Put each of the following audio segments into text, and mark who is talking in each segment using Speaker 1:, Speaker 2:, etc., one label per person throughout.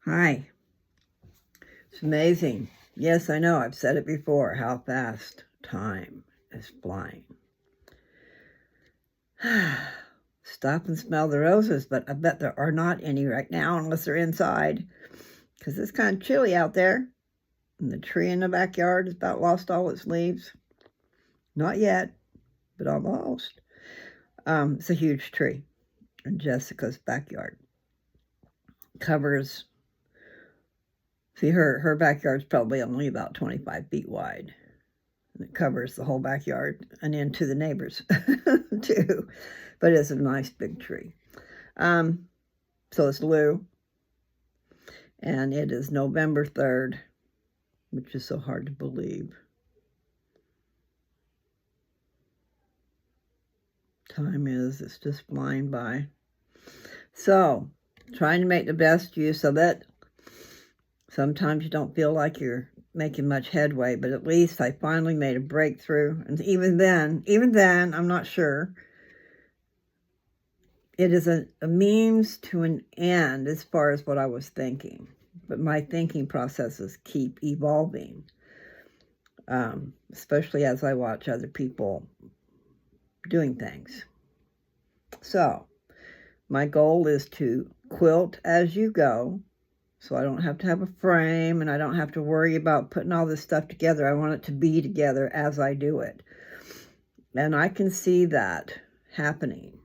Speaker 1: Hi. It's amazing. Yes, I know. I've said it before, how fast time is flying. Stop and smell the roses, but I bet there are not any right now unless they're inside because it's kind of chilly out there. And the tree in the backyard has about lost all its leaves. Not yet, but almost. It's a huge tree in Jessica's backyard. Covers, see, her backyard's probably only about 25 feet wide. It covers the whole backyard and into the neighbors too. But it's a nice big tree. So it's Lou, and it is November 3rd, which is so hard to believe. It's just flying by. So, trying to make the best use of it. Sometimes you don't feel like you're making much headway, but at least I finally made a breakthrough. And even then, I'm not sure. It is a means to an end as far as what I was thinking. But my thinking processes keep evolving, especially as I watch other people doing things. So, my goal is to quilt as you go, so I don't have to have a frame and I don't have to worry about putting all this stuff together. I want it to be together as I do it. And I can see that happening.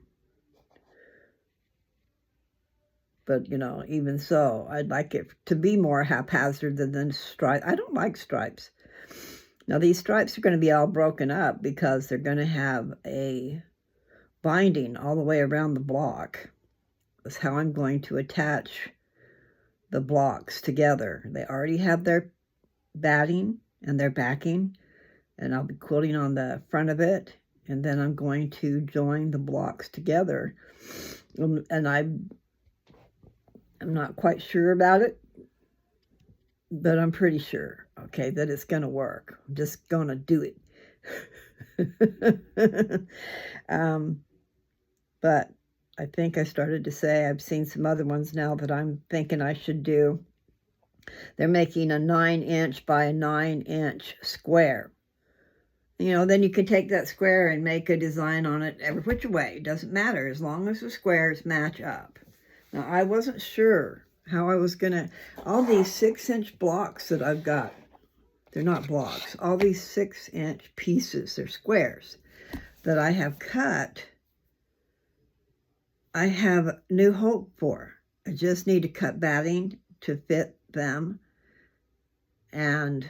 Speaker 1: But, even so, I'd like it to be more haphazard than stripes. I don't like stripes. Now, these stripes are going to be all broken up because they're going to have a binding all the way around the block. That's how I'm going to attach the blocks together. They already have their batting and their backing, and I'll be quilting on the front of it, and then I'm going to join the blocks together. And I'm not quite sure about it, but I'm pretty sure, okay, that it's going to work. I'm just going to do it. But I think I started to say I've seen some other ones now that I'm thinking I should do. They're making a 9-inch by a 9-inch square. Then you can take that square and make a design on it every which way. It doesn't matter as long as the squares match up. Now, I wasn't sure how I was going to, all these 6-inch blocks that I've got, they're not blocks, all these 6-inch pieces, they're squares that I have cut, I have new hope for. I just need to cut batting to fit them, and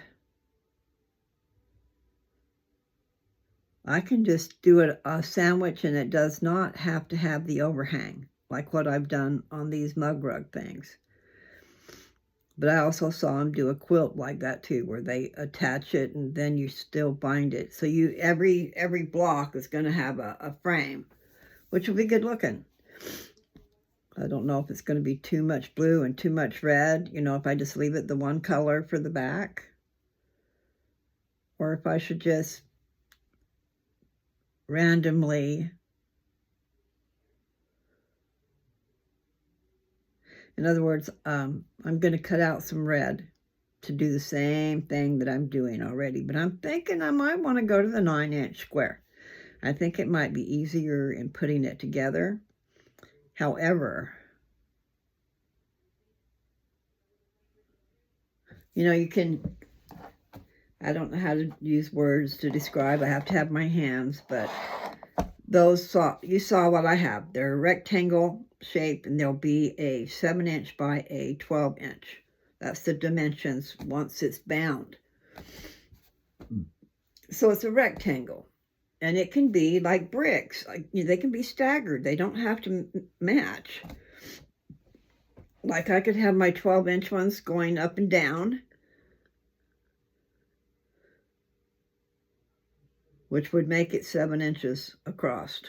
Speaker 1: I can just do a sandwich, and it does not have to have the overhang like what I've done on these mug rug things. But I also saw them do a quilt like that too, where they attach it and then you still bind it. So every block is going to have a frame, which will be good looking. I don't know if it's going to be too much blue and too much red, if I just leave it the one color for the back, or if I should just randomly, in other words, I'm going to cut out some red to do the same thing that I'm doing already, but I'm thinking I might want to go to the 9-inch square. I think it might be easier in putting it together. However, you can, I don't know how to use words to describe. I have to have my hands, but you saw what I have. They're a rectangle shape, and there'll be a 7-inch by a 12-inch. That's the dimensions once it's bound. So it's a rectangle, and it can be like bricks. They can be staggered. They don't have to match. Like I could have my 12-inch ones going up and down, which would make it 7 inches across.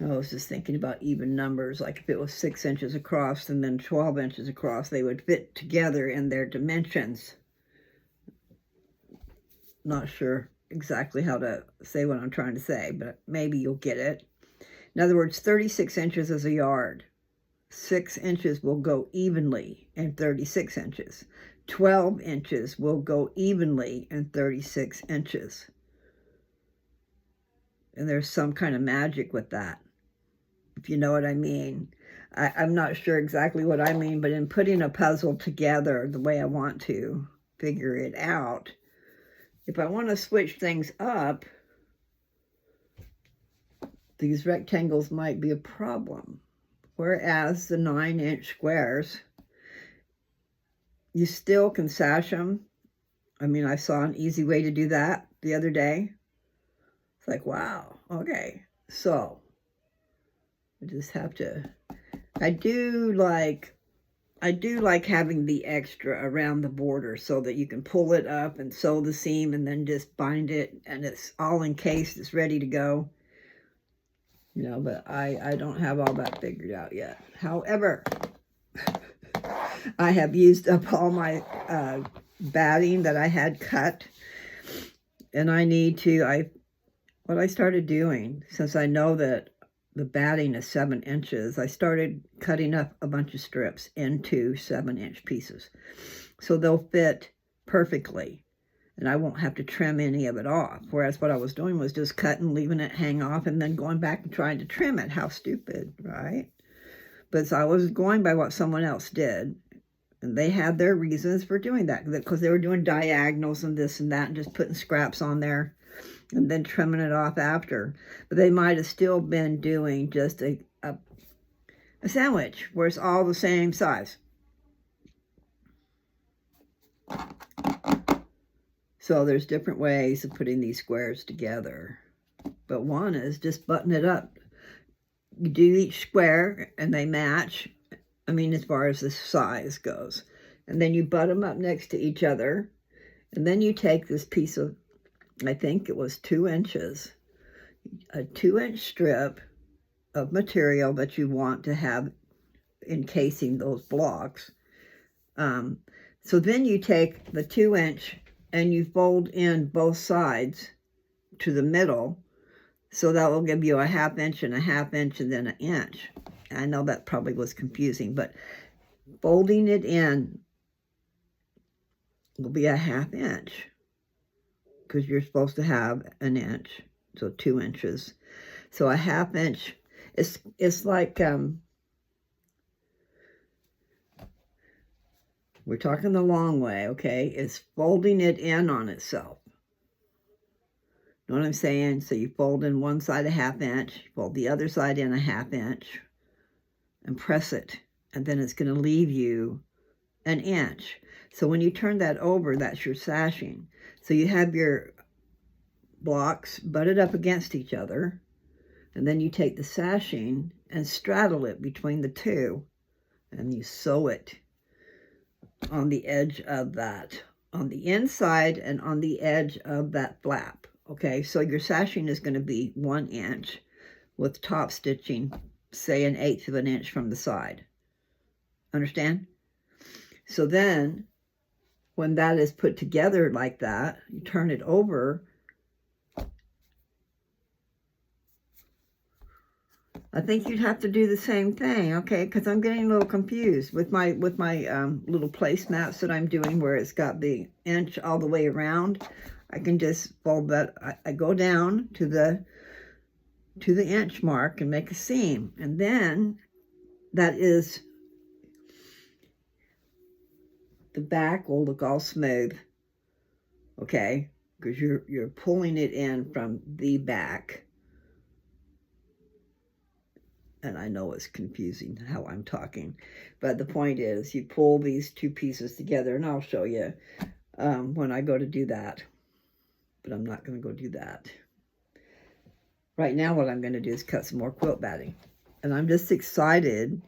Speaker 1: I was just thinking about even numbers, like if it was 6 inches across and then 12 inches across, they would fit together in their dimensions. Not sure exactly how to say what I'm trying to say, but maybe you'll get it. In other words, 36 inches is a yard. 6 inches will go evenly in 36 inches. 12 inches will go evenly in 36 inches. And there's some kind of magic with that, if you know what I mean. I'm not sure exactly what I mean, but in putting a puzzle together the way I want to figure it out, if I want to switch things up, these rectangles might be a problem. Whereas the 9-inch squares, you still can sash them. I mean, I saw an easy way to do that the other day. It's like, wow, okay. So, I just have to, I do like having the extra around the border so that you can pull it up and sew the seam and then just bind it and it's all encased, it's ready to go. You know, but I don't have all that figured out yet. However, I have used up all my batting that I had cut, and I need to, what I started doing, since I know that the batting is 7 inches, I started cutting up a bunch of strips into 7-inch pieces. So they'll fit perfectly, and I won't have to trim any of it off. Whereas what I was doing was just cutting, leaving it hang off, and then going back and trying to trim it. How stupid, right? But so I was going by what someone else did. And they had their reasons for doing that, because they were doing diagonals and this and that and just putting scraps on there and then trimming it off after. But they might have still been doing just a sandwich where it's all the same size. So there's different ways of putting these squares together. But one is just button it up. You do each square and they match. I mean, as far as the size goes. And then you butt them up next to each other. And then you take this piece of, I think it was 2 inches, a 2-inch strip of material that you want to have encasing those blocks. So then you take the 2-inch and you fold in both sides to the middle. So that will give you a 1/2 inch and a 1/2 inch and then an inch. I know that probably was confusing, but folding it in will be a 1/2 inch because you're supposed to have an inch, so 2 inches. So a 1/2 inch, it's like, we're talking the long way, okay? It's folding it in on itself. Know what I'm saying? So you fold in one side a 1/2 inch, fold the other side in a 1/2 inch, and press it, and then it's going to leave you an inch. So when you turn that over, that's your sashing. So you have your blocks butted up against each other, and then you take the sashing and straddle it between the two, and you sew it on the edge of that, on the inside and on the edge of that flap. Okay, so your sashing is going to be 1 inch with top stitching, say 1/8 of an inch from the side. Understand? So then, when that is put together like that, you turn it over. I think you'd have to do the same thing, okay? Because I'm getting a little confused with my little placemats that I'm doing, where it's got the inch all the way around. I can just fold that. I go down to the inch mark and make a seam, and then that is, the back will look all smooth, okay, because you're pulling it in from the back. And I know it's confusing how I'm talking, but the point is, you pull these two pieces together, and I'll show you when I go to do that, but I'm not going to go do that. Right now, what I'm going to do is cut some more quilt batting, and I'm just excited.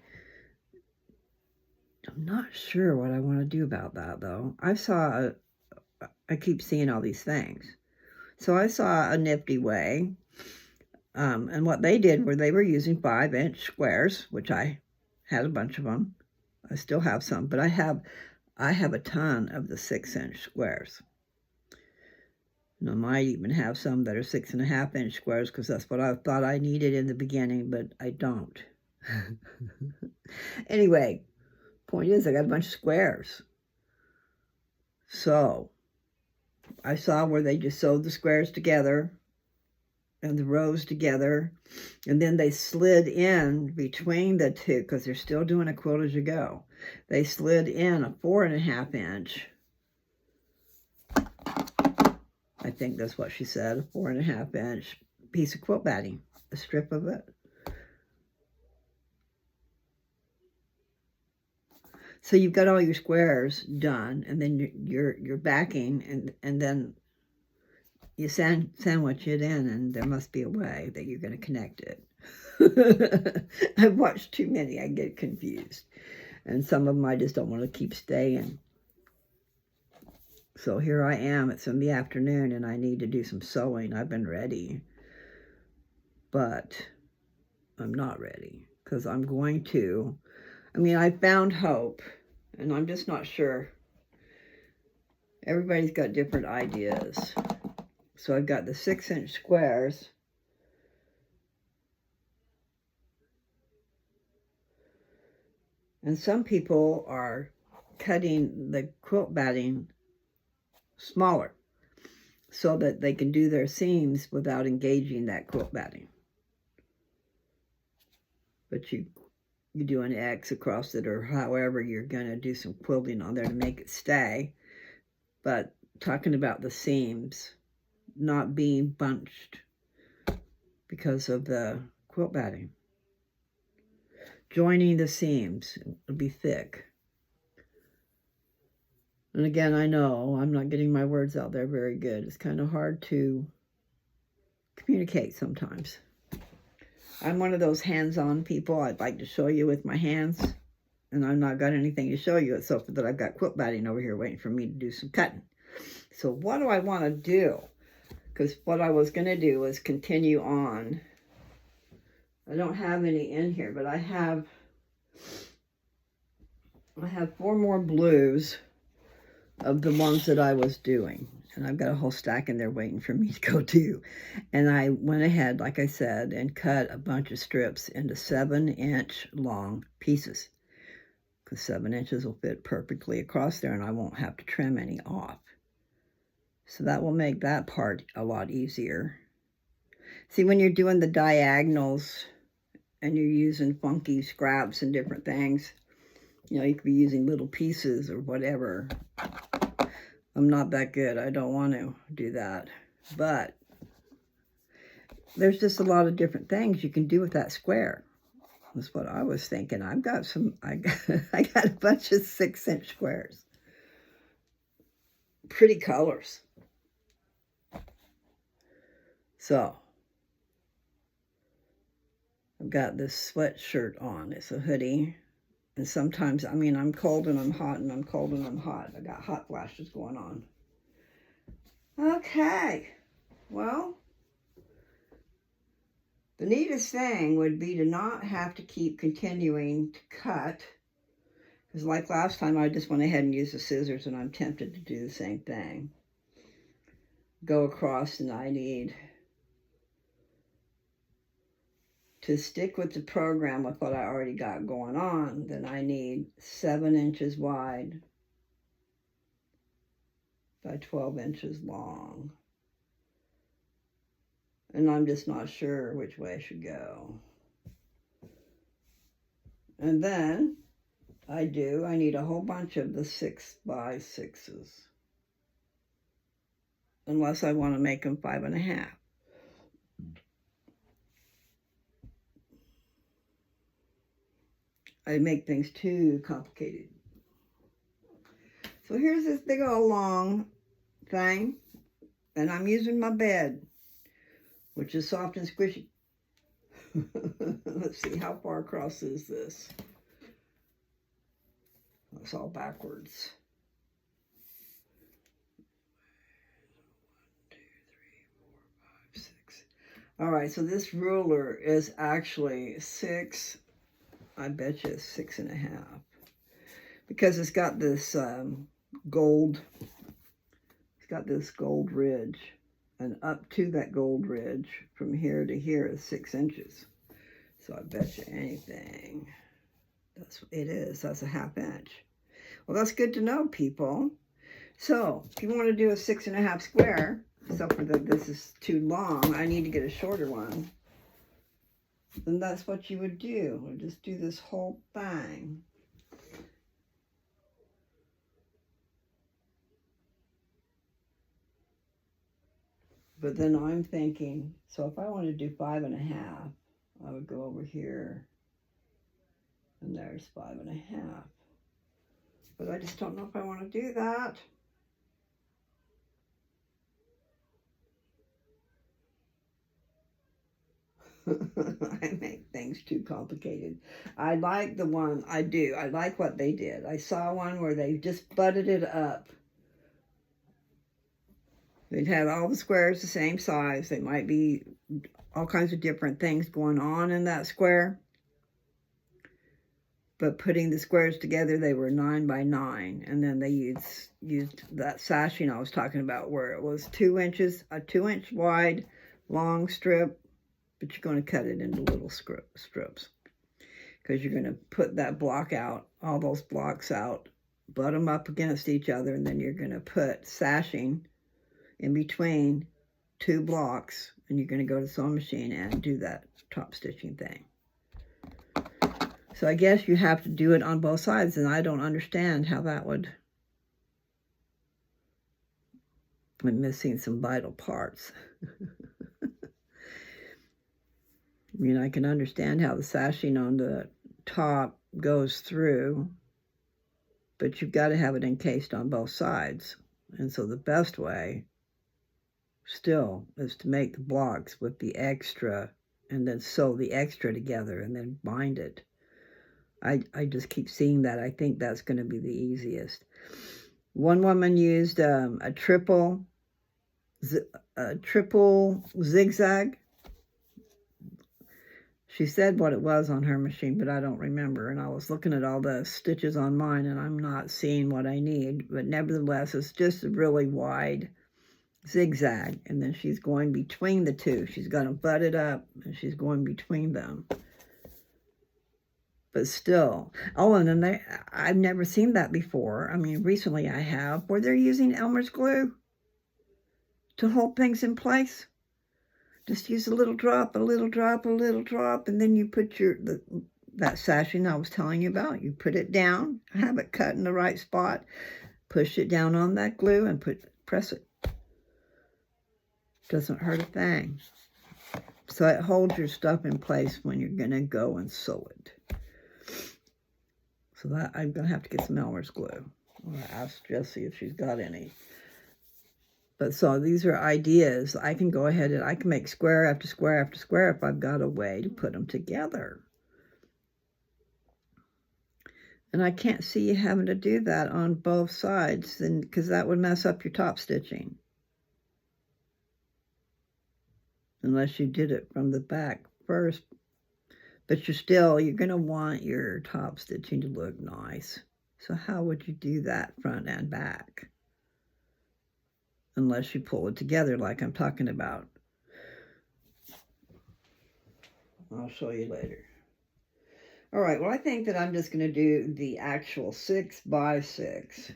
Speaker 1: I'm not sure what I want to do about that, though. I keep seeing all these things. So I saw a nifty way, and what they did were they were using 5-inch squares, which I had a bunch of them. I still have some, but I have a ton of the 6-inch squares. And I might even have some that are 6.5-inch squares because that's what I thought I needed in the beginning, but I don't. Anyway, point is I got a bunch of squares. So I saw where they just sewed the squares together and the rows together, and then they slid in between the two because they're still doing a quilt as you go. They slid in a 4.5-inch. I think that's what she said, a 4.5-inch piece of quilt batting, a strip of it. So you've got all your squares done, and then your backing, and then you sandwich it in, and there must be a way that you're going to connect it. I've watched too many, I get confused. And some of them I just don't want to keep staying. So here I am, it's in the afternoon, and I need to do some sewing. I've been ready, but I'm not ready, because I'm going to, I found hope, and I'm just not sure. Everybody's got different ideas. So I've got the 6-inch squares. And some people are cutting the quilt batting smaller so that they can do their seams without engaging that quilt batting. But you do an X across it, or however you're going to do some quilting on there to make it stay. But talking about the seams not being bunched because of the quilt batting. Joining the seams, it'll be thick. And again, I know I'm not getting my words out there very good. It's kind of hard to communicate sometimes. I'm one of those hands-on people. I'd like to show you with my hands, and I've not got anything to show you except that I've got quilt batting over here waiting for me to do some cutting. So what do I want to do? Because what I was going to do was continue on. I don't have any in here, but I have 4 more blues of the ones that I was doing. And I've got a whole stack in there waiting for me to go do. And I went ahead, like I said, and cut a bunch of strips into 7-inch long pieces. Because 7 inches will fit perfectly across there, and I won't have to trim any off. So that will make that part a lot easier. See, when you're doing the diagonals and you're using funky scraps and different things, you know, you could be using little pieces or whatever. I'm not that good. I don't want to do that. But there's just a lot of different things you can do with that square. That's what I was thinking. I got a bunch of 6-inch squares. Pretty colors. So I've got this sweatshirt on. It's a hoodie. And sometimes, I'm cold and I'm hot, and I'm cold and I'm hot. I got hot flashes going on. Okay. Well, the neatest thing would be to not have to keep continuing to cut. Because like last time, I just went ahead and used the scissors, and I'm tempted to do the same thing. Go across, and I need to stick with the program with what I already got going on. Then I need 7 inches wide by 12 inches long. And I'm just not sure which way I should go. And then I need a whole bunch of the 6x6s. Unless I want to make them 5.5. I make things too complicated. So here's this big old long thing, and I'm using my bed, which is soft and squishy. Let's see, how far across is this? It's all backwards. 1, 2, 3, 4, 5, 6. All right, so this ruler is actually 6. I bet you it's 6.5, because it's got this gold. It's got this gold ridge. And up to that gold ridge from here to here is 6 inches. So I bet you anything that's what it is. That's a 1/2 inch. Well, that's good to know, people. So if you want to do a 6.5 square, except for that this is too long, I need to get a shorter one. Then that's what you would do. We'll just do this whole thing. But then I'm thinking, so if I want to do 5.5, I would go over here, and there's 5.5. But I just don't know if I want to do that. I make things too complicated. I like the one, I do. I like what they did. I saw one where they just butted it up. They'd have all the squares the same size. They might be all kinds of different things going on in that square. But putting the squares together, they were 9 by 9. And then they used that sashing I was talking about, where it was 2 inches, a 2-inch wide long strip, but you're going to cut it into little strips. Because you're going to put that block out, all those blocks out, butt them up against each other, and then you're going to put sashing in between 2 blocks, and you're going to go to the sewing machine and do that top stitching thing. So I guess you have to do it on both sides, and I don't understand how that would. I'm missing some vital parts. I mean, I can understand how the sashing on the top goes through, but you've got to have it encased on both sides. And so the best way still is to make the blocks with the extra and then sew the extra together and then bind it. I just keep seeing that. I think that's going to be the easiest. One woman used a triple zigzag. She said what it was on her machine, but I don't remember. And I was looking at all the stitches on mine, and I'm not seeing what I need. But nevertheless, it's just a really wide zigzag. And then she's going between the two. She's going to butt it up, and she's going between them. But still. Oh, and then I've never seen that before. I mean, recently I have, where they're using Elmer's glue to hold things in place. Just use a little drop, a little drop, a little drop, and then you put that sashing I was telling you about. You put it down, have it cut in the right spot, push it down on that glue, and press it. Doesn't hurt a thing. So it holds your stuff in place when you're going to go and sew it. So that I'm going to have to get some Elmer's glue. I'm going to ask Jessie if she's got any. But so these are ideas. I can go ahead and I can make square after square after square if I've got a way to put them together. And I can't see you having to do that on both sides, because that would mess up your top stitching. Unless you did it from the back first. But you're going to want your top stitching to look nice. So how would you do that front and back? Unless you pull it together like I'm talking about. I'll show you later. All right, well, I think that I'm just going to do the actual 6 by 6.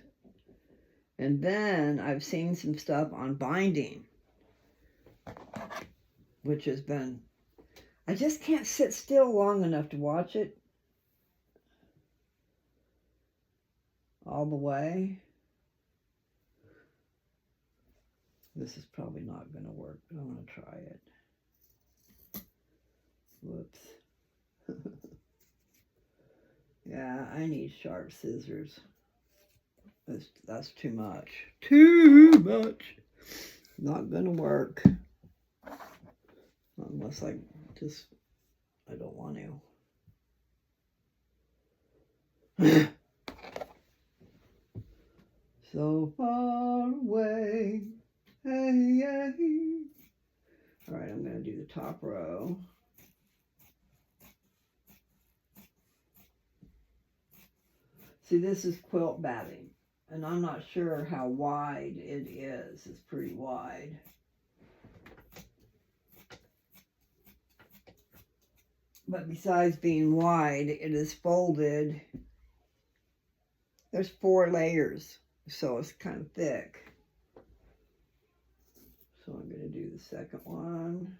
Speaker 1: And then I've seen some stuff on binding, which has been, I just can't sit still long enough to watch it all the way. This is probably not going to work, but I'm going to try it. Whoops. Yeah, I need sharp scissors. That's too much. Too much. Not going to work. Unless I don't want to. So far away. Hey, hey. All right, I'm going to do the top row. See, this is quilt batting, and I'm not sure how wide it is. It's pretty wide. But besides being wide, it is folded. There's 4 layers, so it's kind of thick. So I'm going to do the second one.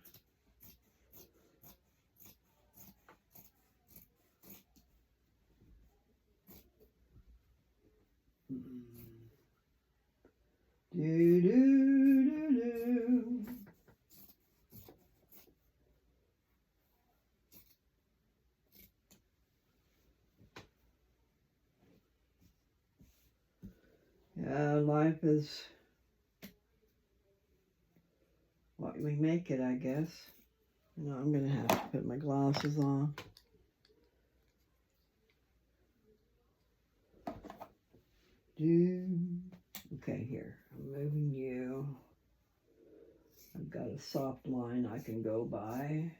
Speaker 1: Do, do, do, do. Yeah, life is what we make it, I guess. You know, I'm going to have to put my glasses on. Okay, here. I'm moving you. I've got a soft line I can go by.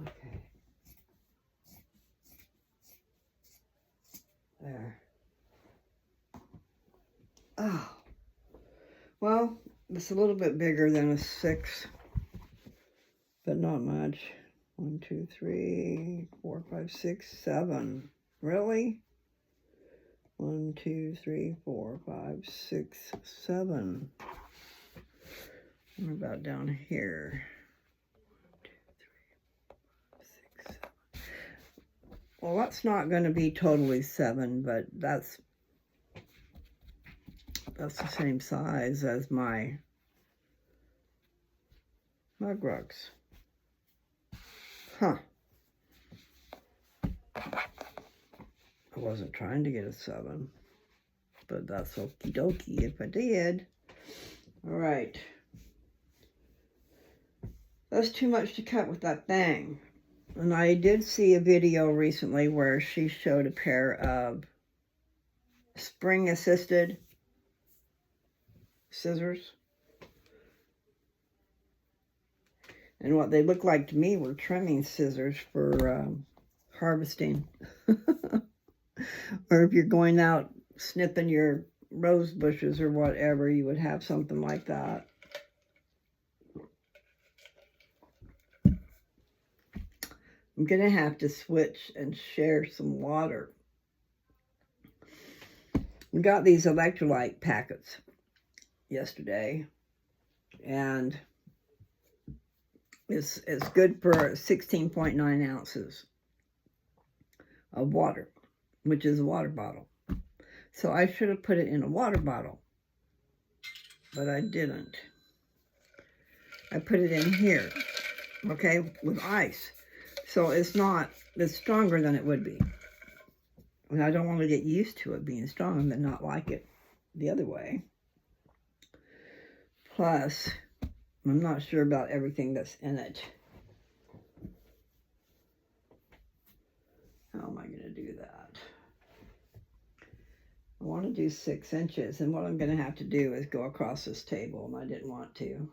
Speaker 1: Okay. There. Oh. Well, it's a little bit bigger than a 6, but not much. 1, 2, 3, 4, 5, 6, 7. Really? 1, 2, 3, 4, 5, 6, 7. What about down here? 1, 2, 3, 4, 5, 6, 7. Well, that's not going to be totally 7, but that's the same size as my mug rugs. Huh. I wasn't trying to get a 7, but that's okie dokie if I did. All right. That's too much to cut with that bang. And I did see a video recently where she showed a pair of spring-assisted scissors. And what they looked like to me were trimming scissors for harvesting. Or if you're going out snipping your rose bushes or whatever, you would have something like that. I'm going to have to switch and share some water. We got these electrolyte packets yesterday, and it's good for 16.9 ounces of water, which is a water bottle. So I should have put it in a water bottle, but I didn't. I put it in here, okay, with ice. So it's stronger than it would be. And I don't want to get used to it being strong and then not like it the other way. Plus, I'm not sure about everything that's in it. How am I going to do that? I want to do 6 inches, and what I'm going to have to do is go across this table, and I didn't want to.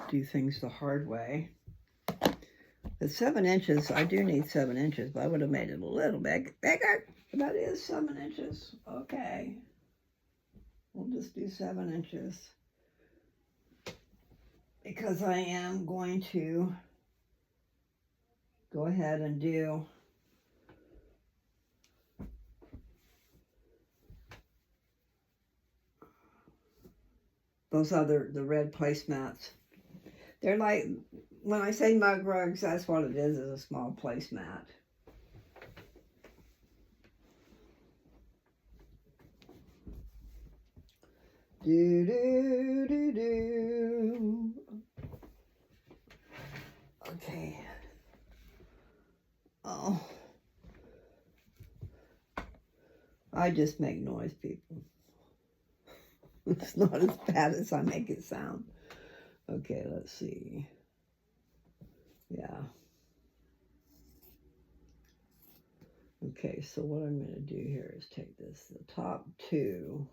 Speaker 1: Do things the hard way. The 7 inches, I do need 7 inches, but I would have made it a little bigger. That is 7 inches. Okay. We'll just do 7 inches. Because I am going to go ahead and do the red placemats. They're like, when I say mug rugs, that's what it is a small placemat. Do, do, do, do. Okay. Oh. I just make noise, people. It's not as bad as I make it sound. Okay, let's see. Yeah. Okay, so what I'm going to do here is take the top 2,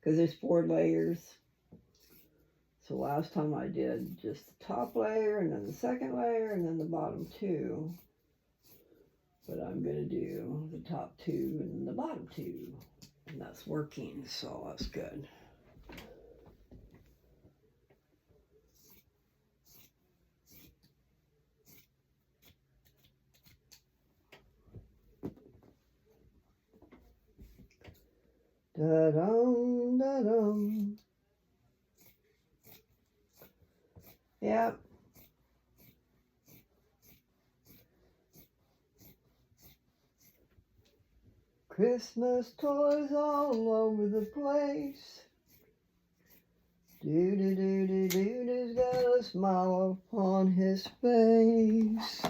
Speaker 1: because there's 4 layers. So last time I did just the top layer, and then the second layer, and then the bottom 2. But I'm going to do the top 2 and the bottom 2. And that's working, so that's good. Da-dum, da-dum. Yep. Christmas toys all over the place. Doo-doo-doo-doo-doo-doo's got a smile upon his face.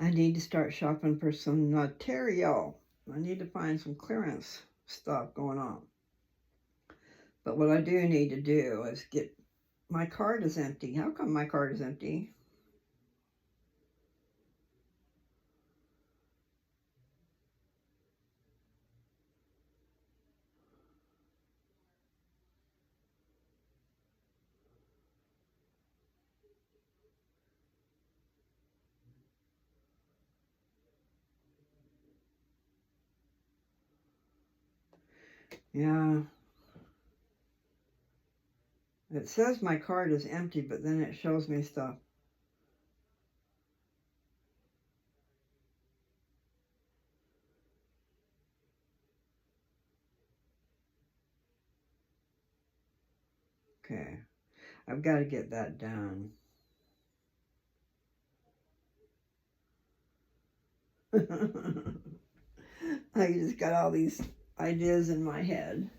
Speaker 1: I need to start shopping for some material. I need to find some clearance stuff going on. But what I do need to do is get, my card is empty. How come my card is empty? Yeah. It says my card is empty, but then it shows me stuff. Okay. I've got to get that done. I just got all these ideas in my head.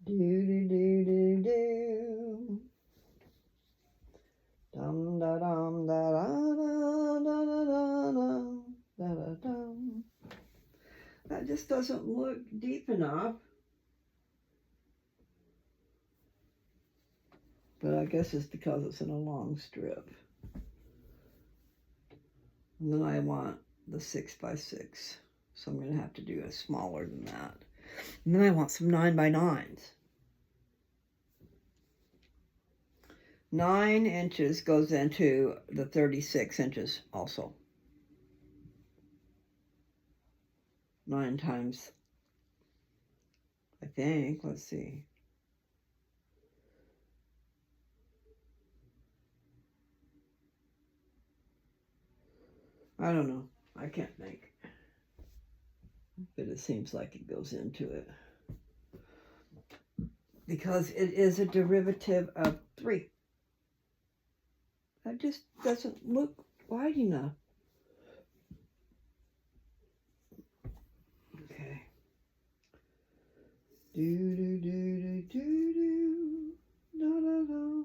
Speaker 1: Do do do do do. Dum da dum da da da da da da da dum. That just doesn't look deep enough. But I guess it's because it's in a long strip. And then I want the 6x6. So I'm going to have to do a smaller than that. And then I want some 9x9s. 9 inches goes into the 36 inches also. 9 times, I think, let's see. I don't know. I can't think. But it seems like it goes into it. Because it is a derivative of 3. That just doesn't look wide enough. Okay. Do do do do do do. Da da da.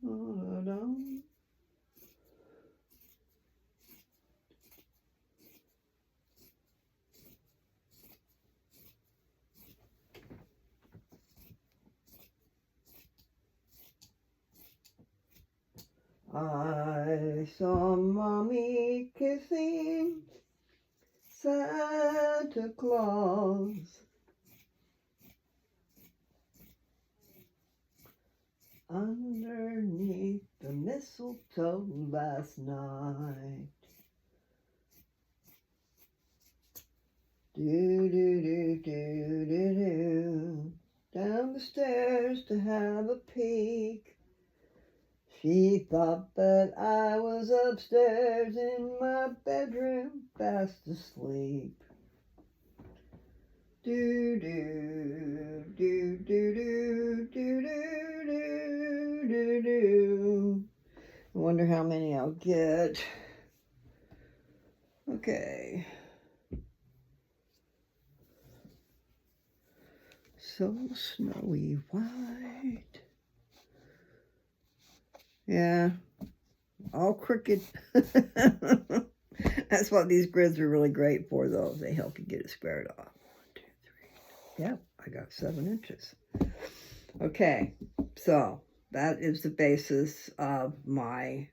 Speaker 1: Da da da. I saw Mommy kissing Santa Claus underneath the mistletoe last night. Do do do do do do. Down the stairs to have a peek. She thought that I was upstairs in my bedroom, fast asleep. Do do do do do do do do do. I wonder how many I'll get. Okay. So snowy white. Yeah, all crooked. That's what these grids are really great for, though. They help you get it squared off. 1, 2, 3. Yep, I I got 7 inches. Okay, so that is the basis of my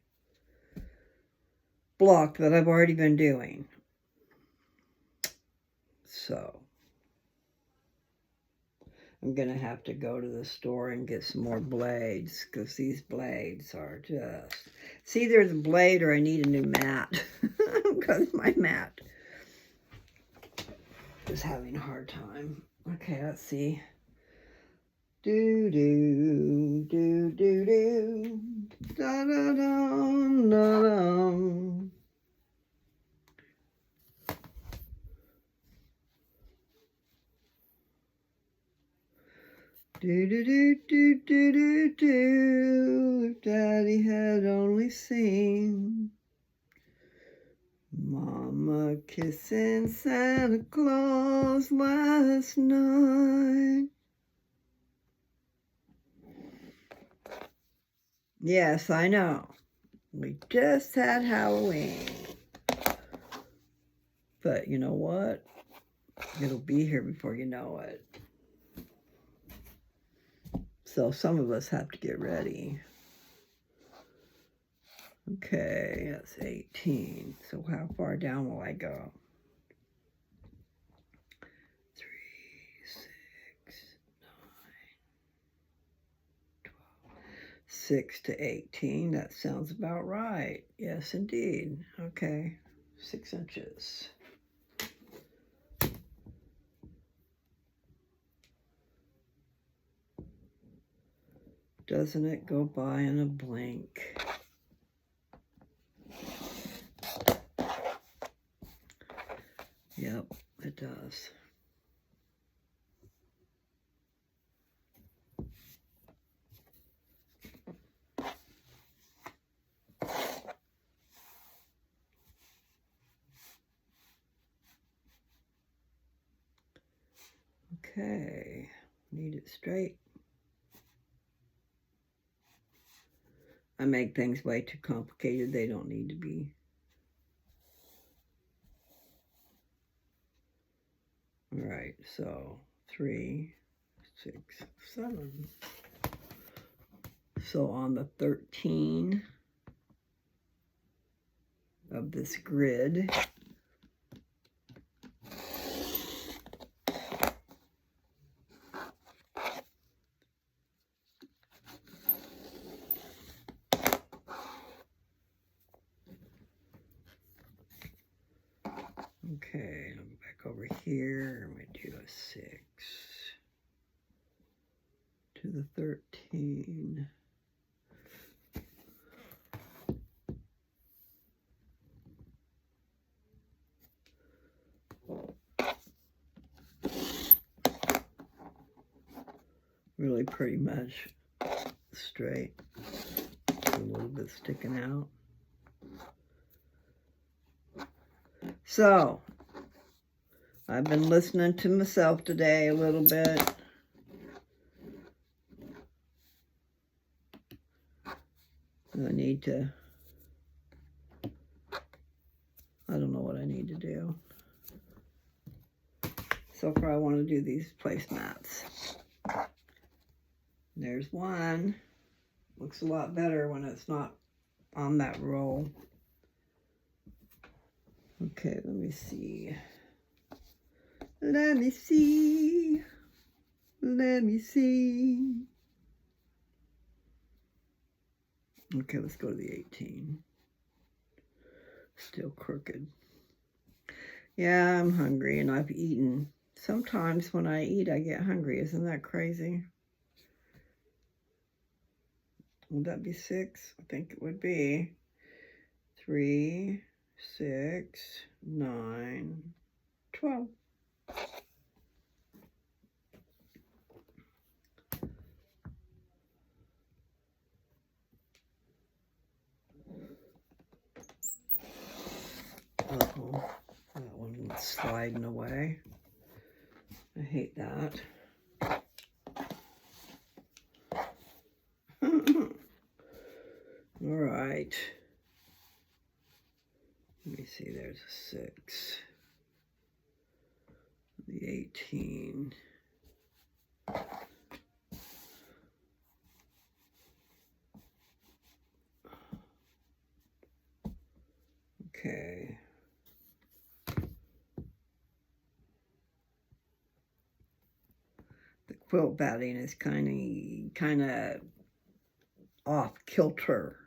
Speaker 1: block that I've already been doing. So I'm going to have to go to the store and get some more blades, because these blades are just... It's either the blade or I need a new mat, because my mat is having a hard time. Okay, let's see. Do do do do do da da da da da. Do do do do do do do. If Daddy had only seen Mama kissing Santa Claus last night. Yes, I know. We just had Halloween. But you know what? It'll be here before you know it. So some of us have to get ready. Okay, that's 18. So how far down will I go? 3, 6, 9, 12. 6 to 18. That sounds about right. Yes, indeed. Okay, 6 inches. Doesn't it go by in a blink? Yep, it does. Okay, need it straight. I make things way too complicated. They don't need to be. All right, so 3, 6, 7. So on the 13 of this grid, okay, I'm back over here, I'm going to do a 6 to the 13. Really pretty much straight, a little bit sticking out. So, I've been listening to myself today a little bit. I need to, I don't know what I need to do. So far I want to do these placemats. There's one. Looks a lot better when it's not on that roll. Okay, let me see. Let me see. Let me see. Okay, let's go to the 18. Still crooked. Yeah, I'm hungry and I've eaten. Sometimes when I eat, I get hungry. Isn't that crazy? Would that be 6? I think it would be. 3, 6, 9, 12. Uh-oh, that one was sliding away. I hate that. All right. Let me see, there's a 6. The 18. Okay. The quilt batting is kind of off kilter.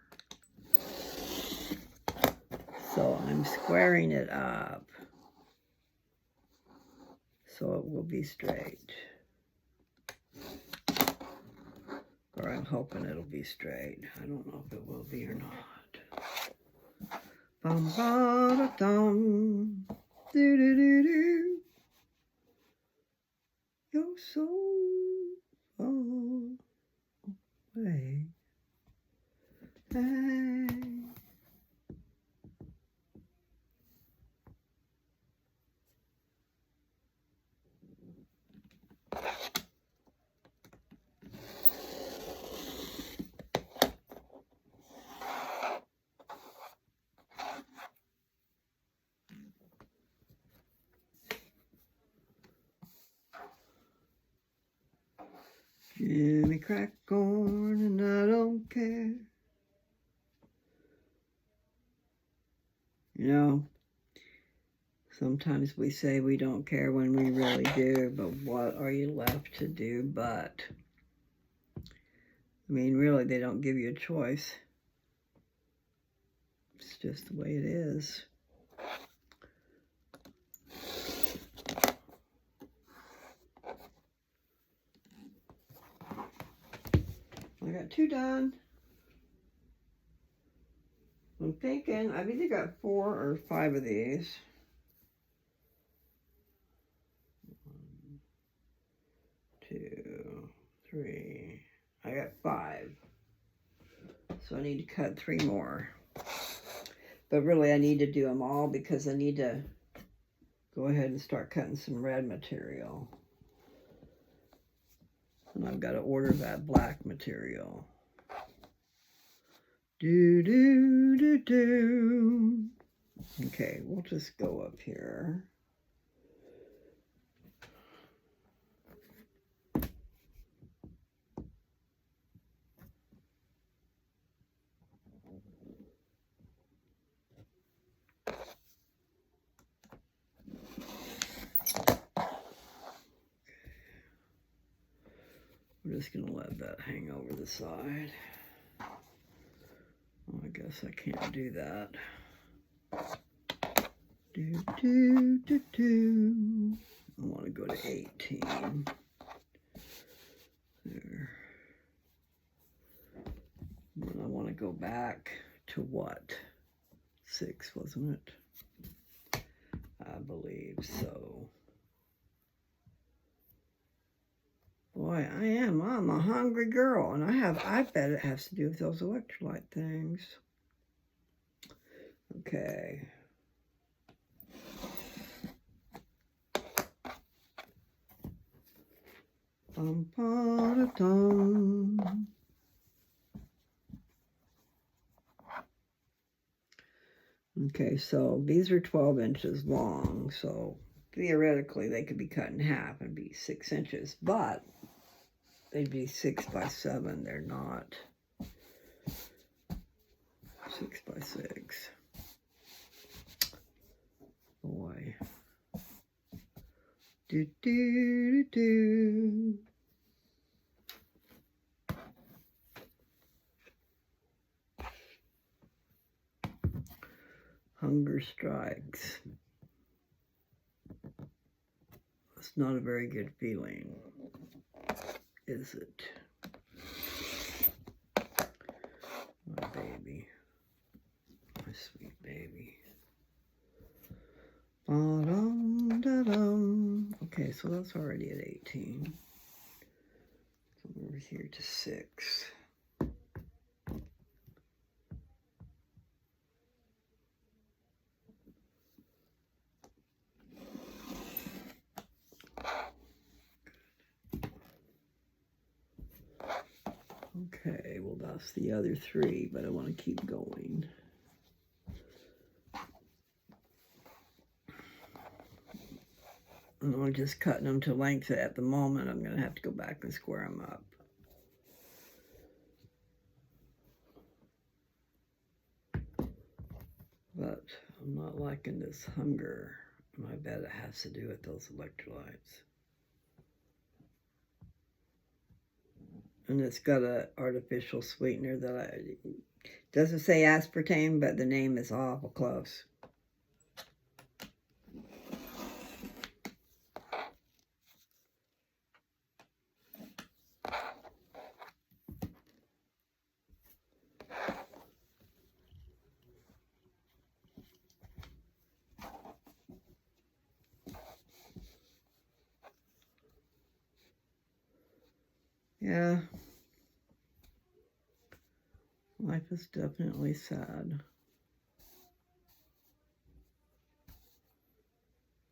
Speaker 1: So I'm squaring it up so it will be straight. Or I'm hoping it'll be straight. I don't know if it will be or not. Bum ba da dum, do do do do. You're so far away. Hey. Give me crack corn and I don't care. You know, sometimes we say we don't care when we really do, but what are you left to do but? I mean, really, they don't give you a choice. It's just the way it is. I got 2 done. I'm thinking I've either got 4 or 5 of these. 1, 2, 3. I got 5. So I need to cut 3 more. But really I need to do them all because I need to go ahead and start cutting some red material. And I've got to order that black material. Do do do do. Okay, we'll just go up here. I'm just gonna let that hang over the side. Well, I guess I can't do that. Do, do, do, do. I want to go to 18. There. And I want to go back to what? 6, wasn't it? I believe so. Boy, I'm a hungry girl, and I bet it has to do with those electrolyte things. Okay. Bum, ba, da, dum. Okay, so these are 12 inches long, so theoretically they could be cut in half and be 6 inches, but they'd be 6 by 7. They're not 6 by 6. Boy. Do do do do. Hunger strikes. It's not a very good feeling, is it? My baby. My sweet baby. Ba-dum, da-dum. Okay, so that's already at 18. Come over here to 6. Okay, well that's the other 3, but I want to keep going. And I'm just cutting them to length at the moment. I'm going to have to go back and square them up. But I'm not liking this hunger. I bet it has to do with those electrolytes. And it's got an artificial sweetener that doesn't say aspartame, but the name is awful close. Yeah. Life is definitely sad.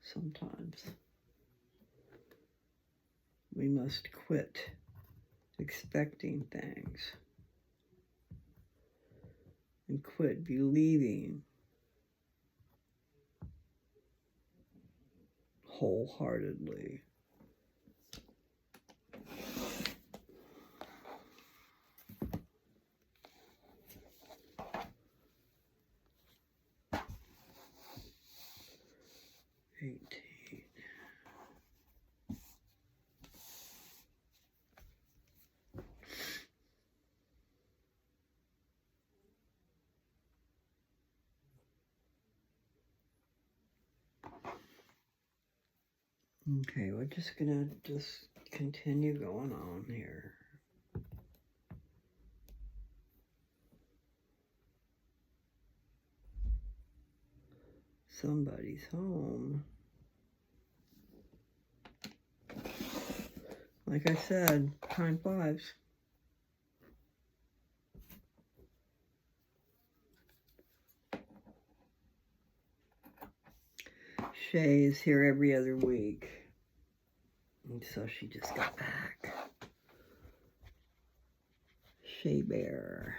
Speaker 1: Sometimes. We must quit expecting things and quit believing wholeheartedly. Okay, we're just gonna continue going on here. Somebody's home. Like I said, time flies. Shay is here every other week. And so she just got back. Shay Bear.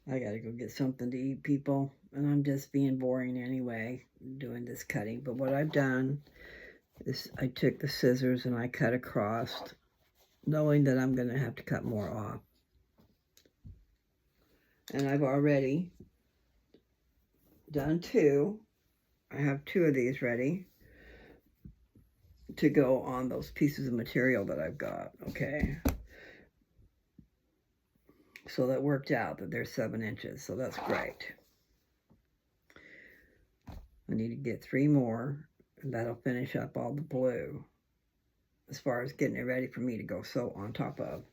Speaker 1: I gotta go get something to eat, people. And I'm just being boring anyway, doing this cutting. But what I've done is I took the scissors and I cut across, knowing that I'm gonna have to cut more off. And I've already done 2. I have 2 of these ready to go on those pieces of material that I've got, okay? So that worked out that they're 7 inches, so that's great. I need to get 3 more, and that'll finish up all the blue as far as getting it ready for me to go sew on top of.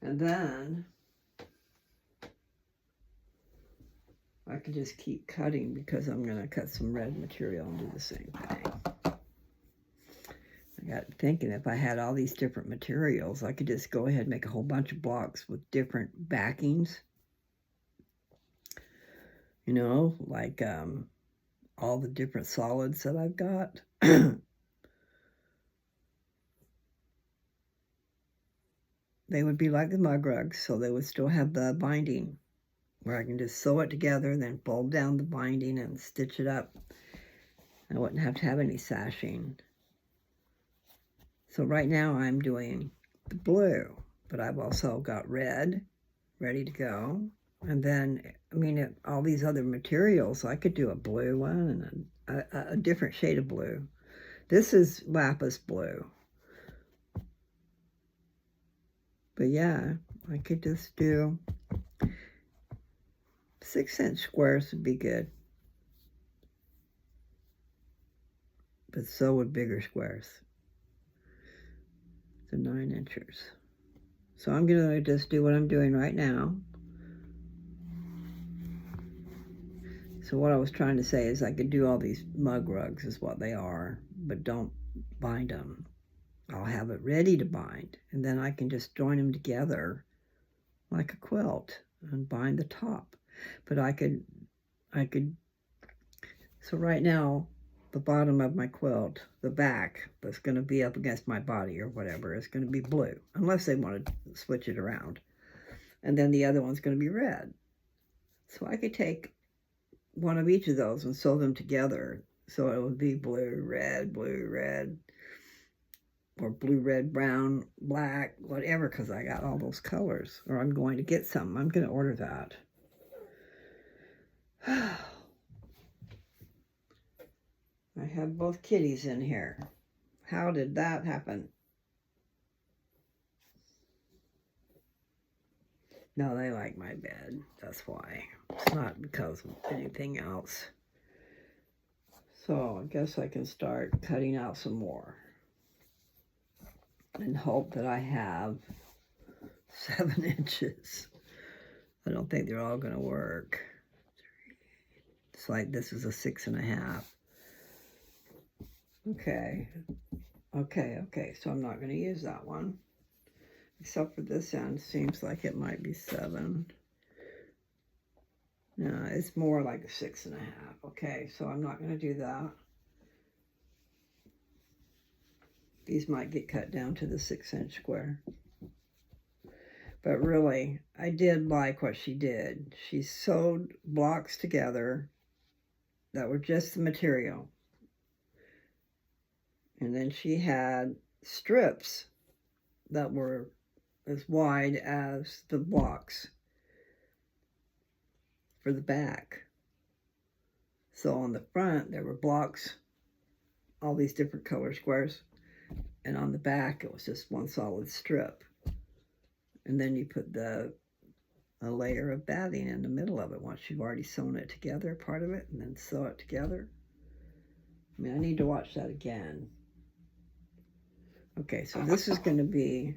Speaker 1: And then I can just keep cutting because I'm going to cut some red material and do the same thing. I got thinking if I had all these different materials, I could just go ahead and make a whole bunch of blocks with different backings. You know, like all the different solids that I've got. They would be like the mug rugs, so they would still have the binding where I can just sew it together, then fold down the binding and stitch it up. I wouldn't have to have any sashing. So right now I'm doing the blue, but I've also got red ready to go. And then, I mean, all these other materials, I could do a blue one and a different shade of blue. This is lapis blue. But yeah, I could just do 6-inch squares would be good. But so would bigger squares. So 9 inches. So I'm going to just do what I'm doing right now. So what I was trying to say is I could do all these mug rugs is what they are, but don't bind them. I'll have it ready to bind, and then I can just join them together like a quilt and bind the top. But I could, so right now, the bottom of my quilt, the back that's going to be up against my body or whatever, is going to be blue, unless they want to switch it around. And then the other one's going to be red. So I could take one of each of those and sew them together so it would be blue, red, or blue, red, brown, black, whatever, because I got all those colors. Or I'm going to get some. I'm going to order that. I have both kitties in here. How did that happen? No, they like my bed. That's why. It's not because of anything else. So I guess I can start cutting out some more. And hope that I have 7 inches. I don't think they're all going to work. It's like this is a 6.5. Okay. So I'm not going to use that one. Except for this end, seems like it might be 7. No, it's more like a 6.5. Okay, so I'm not going to do that. These might get cut down to the 6-inch square. But really, I did like what she did. She sewed blocks together that were just the material. And then she had strips that were as wide as the blocks for the back. So on the front, there were blocks, all these different color squares. And on the back, it was just one solid strip. And then you put a layer of batting in the middle of it once you've already sewn it together, part of it, and then sew it together. I mean, I need to watch that again. Okay, so this is going to be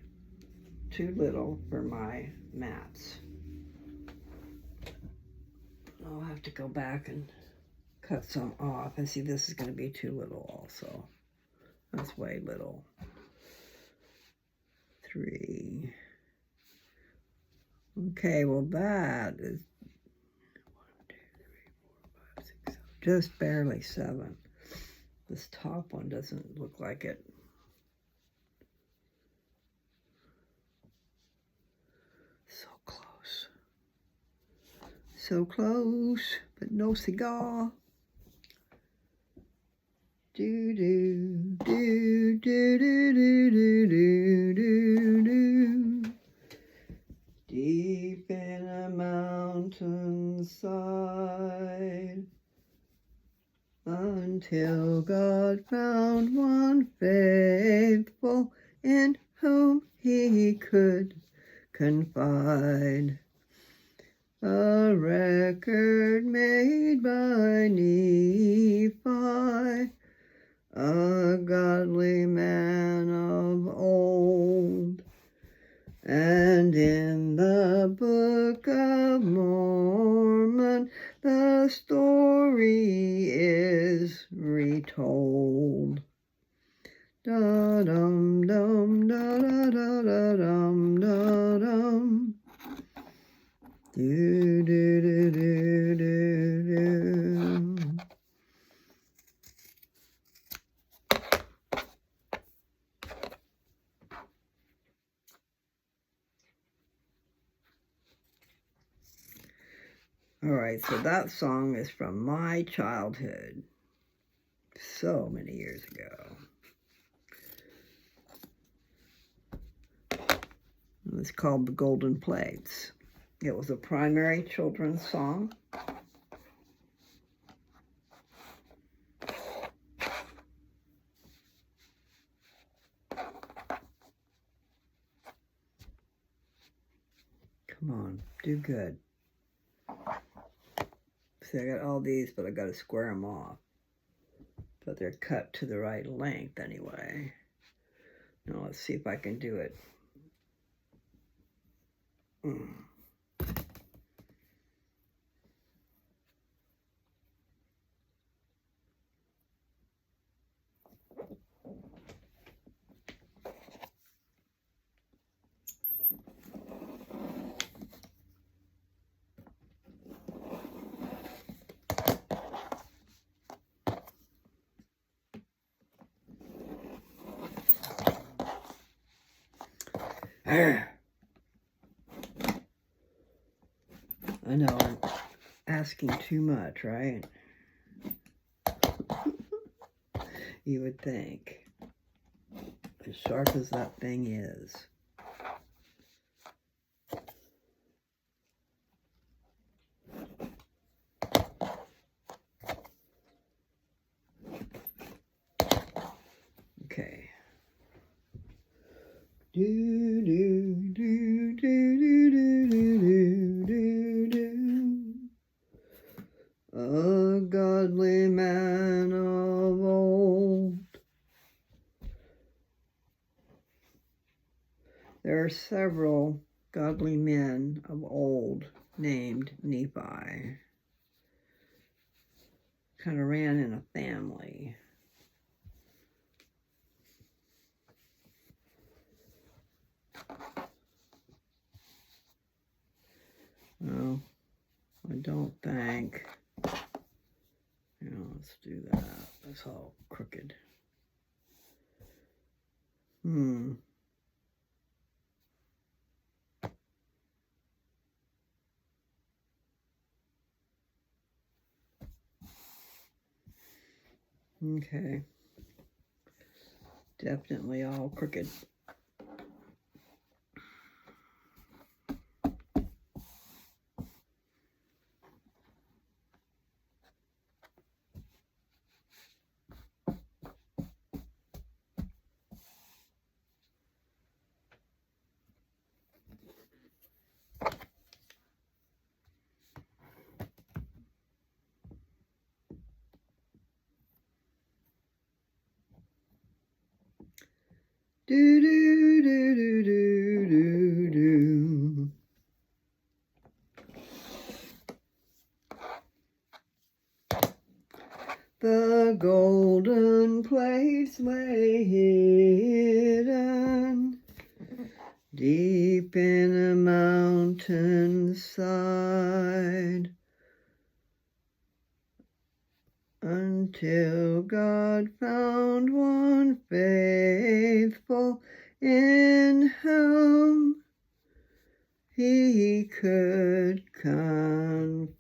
Speaker 1: too little for my mats. I'll have to go back and cut some off. And see, this is going to be too little also. That's way little. 3. Okay, well that is 1, 2, 3, 4, 5, 6, 7. Just barely 7. This top one doesn't look like it. So close. So close, but no cigar. Do do do do do do do do do. Deep in a mountainside, until God found one faithful in whom he could confide. A record made by Nephi, a godly man of old. And in the Book of Mormon, the story is retold. Da-dum, dum, da-da-da-da-dum, da-dum. Do-do-do-do-do-do. All right, so that song is from my childhood, so many years ago. It's called The Golden Plates. It was a primary children's song. Come on, do good. See, I got all these, but I got to square them off. But they're cut to the right length anyway. Now let's see if I can do it. I know, I'm asking too much, right? You would think. as sharp as that thing is. Okay. Do do do do do do do do. A godly man of old. There are several godly men of old named Nephi. Kind of ran in a family. Well, I don't think. Let's do that. That's all crooked. Okay. Definitely all crooked. Do do do do do do do. The golden plates lay hidden deep in a mountainside, until God found one faithful in whom he could confide.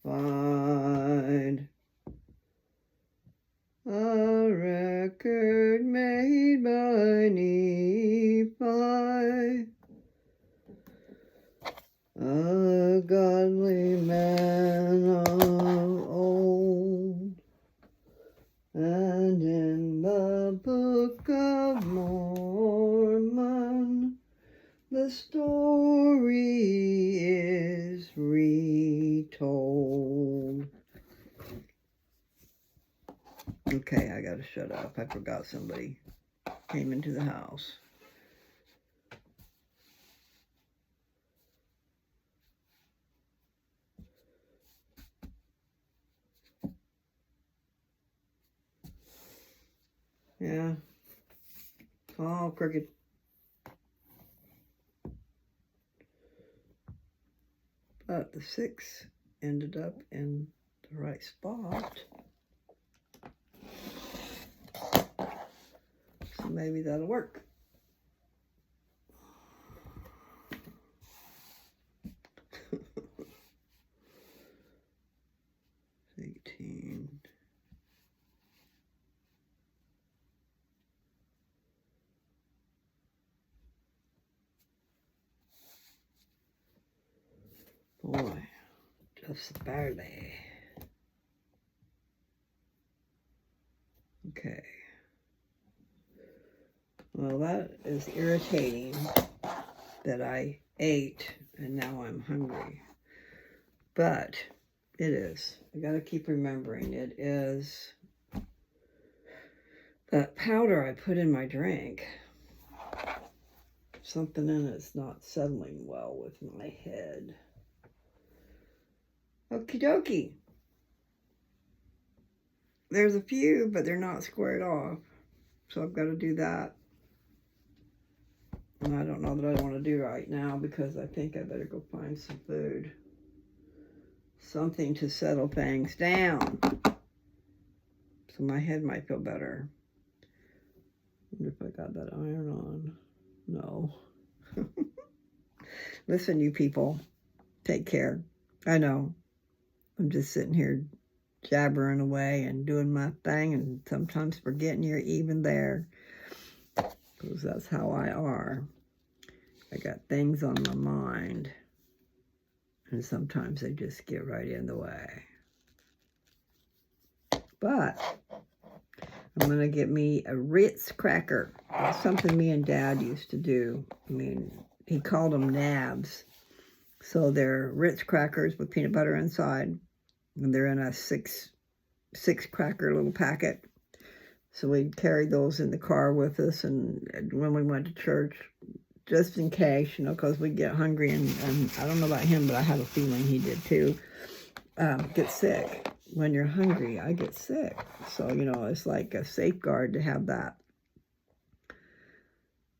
Speaker 1: A record made by Nephi, a godly man of old, and in the Book of Mormon, the story is retold. Okay, I gotta shut up. I forgot somebody came into the house. Yeah, all crooked. But the 6 ended up in the right spot. So maybe that'll work. Boy, just barely. Okay. Well, that is irritating that I ate and now I'm hungry. But it is. I gotta keep remembering it is that powder I put in my drink. Something in it's not settling well with my head. Okie dokie. There's a few, but they're not squared off. So I've got to do that. And I don't know that I want to do right now because I think I better go find some food. Something to settle things down. So my head might feel better. I wonder if I got that iron on. No. Listen, you people. Take care. I know. I'm just sitting here jabbering away and doing my thing and sometimes forgetting you're even there. because that's how I are. I got things on my mind, and sometimes they just get right in the way. But I'm going to get me a Ritz cracker. That's something me and Dad used to do. I mean, he called them nabs. So they're Ritz crackers with peanut butter inside, and they're in a six cracker little packet. So we carried those in the car with us, and when we went to church, just in case, you know, because we get hungry, and I don't know about him, but I have a feeling he did too, get sick. When you're hungry, I get sick. So, you know, it's like a safeguard to have that.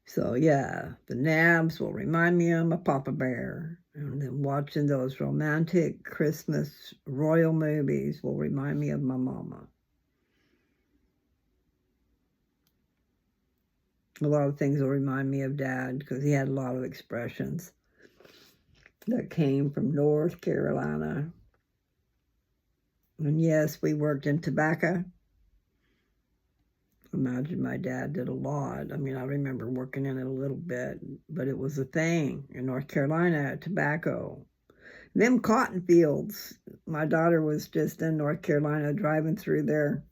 Speaker 1: So, yeah, the nabs will remind me of my Papa Bear. And then watching those romantic Christmas royal movies will remind me of my mama. A lot of things will remind me of Dad because he had a lot of expressions that came from North Carolina. And yes, we worked in tobacco. Imagine my dad did a lot. I mean, I remember working in it a little bit, but it was a thing in North Carolina, tobacco. Them cotton fields. My daughter was just in North Carolina driving through there,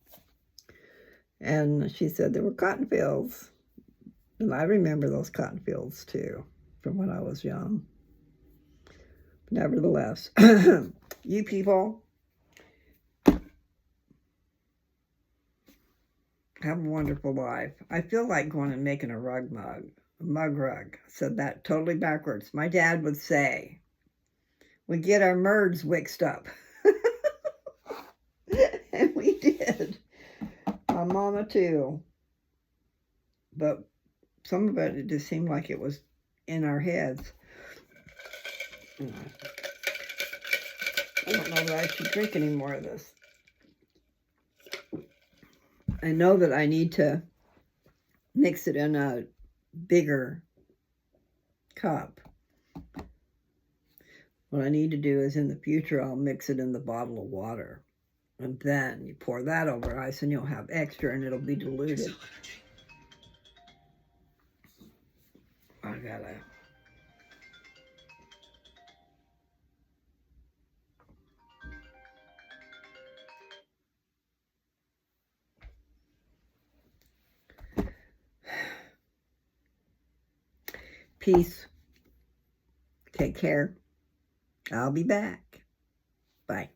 Speaker 1: and she said there were cotton fields. And I remember those cotton fields too, from when I was young. Nevertheless, you people, have a wonderful life. I feel like going and making a mug rug. I said that totally backwards. My dad would say, we get our merds mixed up. And we did. My mama too. But some of it just seemed like it was in our heads. I don't know that I should drink any more of this. I know that I need to mix it in a bigger cup. What I need to do is in the future, I'll mix it in the bottle of water. And then you pour that over ice and you'll have extra and it'll be diluted. I gotta... Peace. Take care. I'll be back. Bye.